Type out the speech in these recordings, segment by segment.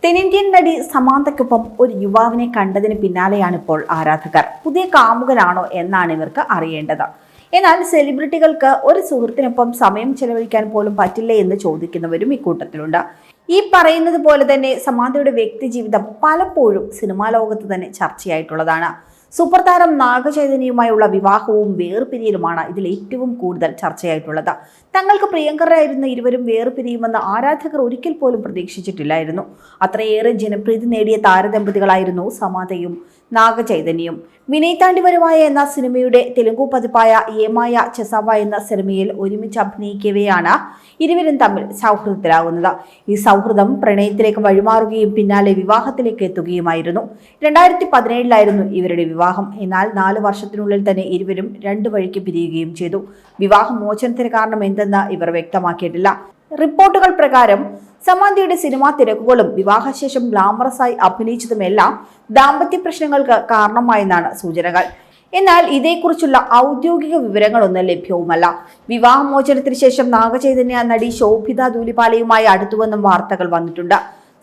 തെന്നിന്ത്യൻ നടി സമാന്തയ്ക്കൊപ്പം ഒരു യുവാവിനെ കണ്ടതിന് പിന്നാലെയാണിപ്പോൾ ആരാധകർ. പുതിയ കാമുകനാണോ എന്നാണ് ഇവർക്ക് അറിയേണ്ടത്. എന്നാൽ സെലിബ്രിറ്റികൾക്ക് ഒരു സുഹൃത്തിനൊപ്പം സമയം ചെലവഴിക്കാൻ പോലും പറ്റില്ലേ എന്ന് ചോദിക്കുന്നവരും ഇക്കൂട്ടത്തിലുണ്ട്. ഈ പറയുന്നത് പോലെ തന്നെ സമാന്തയുടെ വ്യക്തി ജീവിതം പലപ്പോഴും സിനിമാ ലോകത്ത് തന്നെ ചർച്ചയായിട്ടുള്ളതാണ്. സൂപ്പർ താരം നാഗചൈതന്യയുമായുള്ള വിവാഹവും വേർപിരിയലുമാണ് ഇതിൽ ഏറ്റവും കൂടുതൽ ചർച്ചയായിട്ടുള്ളത്. തങ്ങൾക്ക് പ്രിയങ്കരായിരുന്ന ഇരുവരും വേർപിരിയുമെന്ന് ആരാധകർ ഒരിക്കൽ പോലും പ്രതീക്ഷിച്ചിട്ടില്ലായിരുന്നു. അത്രയേറെ ജനപ്രീതി നേടിയ താരദമ്പതികളായിരുന്നു സമാന്തയും നാഗചൈതന്യയും. വിനയ് വരുവായ എന്ന സിനിമയുടെ തെലുങ്കു പതിപ്പായ ഏമായ ചെസാവ എന്ന സിനിമയിൽ ഒരുമിച്ച് അഭിനയിക്കവെയാണ് ഇരുവരും തമ്മിൽ സൗഹൃദത്തിലാകുന്നത്. ഈ സൗഹൃദം പ്രണയത്തിലേക്ക് വഴിമാറുകയും പിന്നാലെ വിവാഹത്തിലേക്ക് എത്തുകയുമായിരുന്നു. 2017 ഇവരുടെ വിവാഹം. എന്നാൽ 4 വർഷത്തിനുള്ളിൽ തന്നെ ഇരുവരും 2 വഴിക്ക് പിരിയുകയും ചെയ്തു. വിവാഹ മോചനത്തിന് കാരണം എന്തെന്ന് ഇവർ വ്യക്തമാക്കിയിട്ടില്ല. റിപ്പോർട്ടുകൾ പ്രകാരം സമാന്തയുടെ സിനിമാ തിരക്കുകളും വിവാഹശേഷം ഗ്ലാമറസായി അഭിനയിച്ചതുമെല്ലാം ദാമ്പത്യ പ്രശ്നങ്ങൾക്ക് കാരണമായെന്നാണ് സൂചനകൾ. എന്നാൽ ഇതേക്കുറിച്ചുള്ള ഔദ്യോഗിക വിവരങ്ങളൊന്നും ലഭ്യവുമല്ല. വിവാഹമോചനത്തിന് ശേഷം നാഗചൈതന്യ നടി ശോഭിത ധൂലിപാലയുമായി അടുത്തുവെന്നും വാർത്തകൾ വന്നിട്ടുണ്ട്.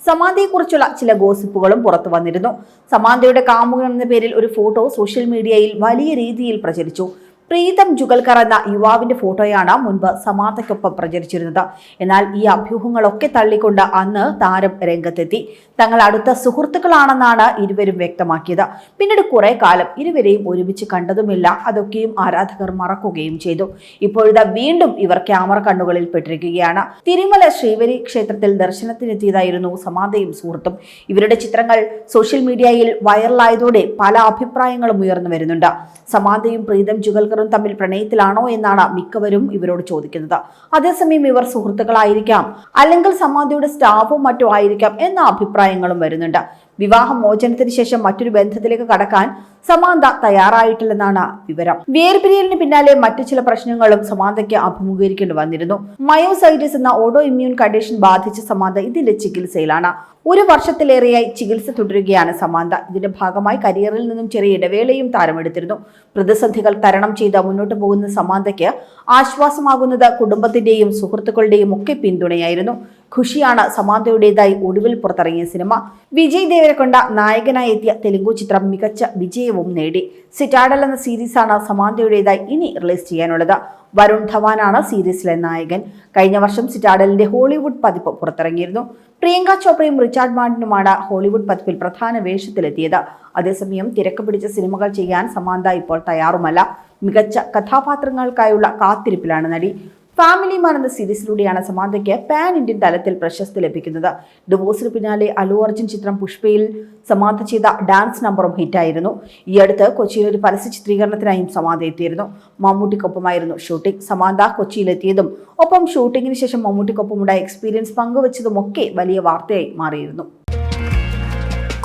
സമാന്തയെക്കുറിച്ചുള്ള ചില ഗോസിപ്പുകളും പുറത്തു വന്നിരുന്നു. സമാന്തയുടെ കാമുകൻ എന്ന പേരിൽ ഒരു ഫോട്ടോ സോഷ്യൽ മീഡിയയിൽ വലിയ രീതിയിൽ പ്രചരിച്ചു. പ്രീതം ജുഗൽക്കർ എന്ന യുവാവിന്റെ ഫോട്ടോയാണ് മുൻപ് സമാന്തയ്ക്കൊപ്പം പ്രചരിച്ചിരുന്നത്. എന്നാൽ ഈ അഭ്യൂഹങ്ങളൊക്കെ തള്ളിക്കൊണ്ട് അന്ന് താരം രംഗത്തെത്തി. തങ്ങൾ അടുത്ത സുഹൃത്തുക്കളാണെന്നാണ് ഇരുവരും വ്യക്തമാക്കിയത്. പിന്നീട് കുറെ കാലം ഇരുവരെയും ഒരുമിച്ച് കണ്ടതുമില്ല. അതൊക്കെയും ആരാധകർ മറക്കുകയും ചെയ്തു. ഇപ്പോഴിതാ വീണ്ടും ഇവർ ക്യാമറ കണ്ണുകളിൽ പെട്ടിരിക്കുകയാണ്. തിരുമല ശ്രീവരി ക്ഷേത്രത്തിൽ ദർശനത്തിനെത്തിയതായിരുന്നു സമാന്തയും സുഹൃത്തും. ഇവരുടെ ചിത്രങ്ങൾ സോഷ്യൽ മീഡിയയിൽ വൈറലായതോടെ പല അഭിപ്രായങ്ങളും ഉയർന്നു വരുന്നുണ്ട്. സമാന്തയും പ്രീതം ജുഗൽക്കർ തമ്മിൽ പ്രണയത്തിലാണോ എന്നാണ് മിക്കവരും ഇവരോട് ചോദിക്കുന്നത്. അതേസമയം ഇവർ സുഹൃത്തുക്കളായിരിക്കാം, അല്ലെങ്കിൽ സമാന്തയുടെ സ്റ്റാഫും മറ്റോ ആയിരിക്കാം എന്ന അഭിപ്രായങ്ങളും വരുന്നുണ്ട്. വിവാഹ മോചനത്തിന് ശേഷം മറ്റൊരു ബന്ധത്തിലേക്ക് കടക്കാൻ സമാന്ത തയ്യാറായിട്ടില്ലെന്നാണ് വിവരം. വേർപിരിയലിന് പിന്നാലെ മറ്റു ചില പ്രശ്നങ്ങളും സമാന്തയ്ക്ക് അഭിമുഖീകരിക്കേണ്ടി വന്നിരുന്നു. മയോസൈറ്റിസ് എന്ന ഓട്ടോ ഇമ്മ്യൂൺ കണ്ടീഷൻ ബാധിച്ച സമാന്ത ഇതിന്റെ ചികിത്സയിലാണ്. 1 വർഷത്തിലേറെയായി ചികിത്സ തുടരുകയാണ് സമാന്ത. ഇതിന്റെ ഭാഗമായി കരിയറിൽ നിന്നും ചെറിയ ഇടവേളയും താരമെടുത്തിരുന്നു. പ്രതിസന്ധികൾ തരണം ചെയ്ത് മുന്നോട്ട് പോകുന്ന സമാന്തയ്ക്ക് ആശ്വാസമാകുന്നത് കുടുംബത്തിന്റെയും സുഹൃത്തുക്കളുടെയും ഒക്കെ പിന്തുണയായിരുന്നു. ഖുഷിയാണ് സമാന്തയുടേതായി ഒടുവിൽ പുറത്തിറങ്ങിയ സിനിമ. വിജയ് ദേവരകൊണ്ട നായകനായി എത്തിയ തെലുങ്കു ചിത്രം മികച്ച വിജയവും നേടി. സിറ്റാഡൽ എന്ന സീരീസാണ് സമാന്തയുടേതായി ഇനി റിലീസ് ചെയ്യാനുള്ളത്. വരുൺ ധവാനാണ് സീരീസിലെ നായകൻ. കഴിഞ്ഞ വർഷം സിറ്റാഡലിന്റെ ഹോളിവുഡ് പതിപ്പ് പുറത്തിറങ്ങിയിരുന്നു. പ്രിയങ്ക ചോപ്രയും റിച്ചാർഡ് മാർട്ടിനുമാണ് ഹോളിവുഡ് പതിപ്പിൽ പ്രധാന വേഷത്തിലെത്തിയത്. അതേസമയം തിരക്ക് പിടിച്ച സിനിമകൾ ചെയ്യാൻ സമാന്ത ഇപ്പോൾ തയ്യാറുമല്ല. മികച്ച കഥാപാത്രങ്ങൾക്കായുള്ള കാത്തിരിപ്പിലാണ് നടി. ഫാമിലി മാൻ എന്ന സീരീസിലൂടെയാണ് സമാന്തയ്ക്ക് പാൻ ഇന്ത്യൻ തലത്തിൽ പ്രശസ്തി ലഭിക്കുന്നത്. ഡിവോഴ്സിന് പിന്നാലെ അല്ലു അർജുൻ ചിത്രം പുഷ്പയിൽ സമാന്ത ചെയ്ത ഡാൻസ് നമ്പറും ഹിറ്റായിരുന്നു. ഈ അടുത്ത് കൊച്ചിയിൽ ഒരു പരസ്യ ചിത്രീകരണത്തിനായും സമാന്ത എത്തിയിരുന്നു. മമ്മൂട്ടിക്കൊപ്പമായിരുന്നു ഷൂട്ടിംഗ്. സമാന്ത കൊച്ചിയിലെത്തിയതും ഒപ്പം ഷൂട്ടിങ്ങിന് ശേഷം മമ്മൂട്ടിക്കൊപ്പമുണ്ടായ എക്സ്പീരിയൻസ് പങ്കുവച്ചതുമൊക്കെ വലിയ വാർത്തയായി മാറിയിരുന്നു.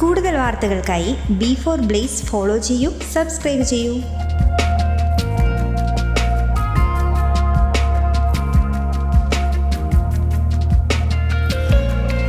കൂടുതൽ വാർത്തകൾക്കായി B4 Blaze ഫോളോ ചെയ്യൂ, സബ്സ്ക്രൈബ് ചെയ്യൂ.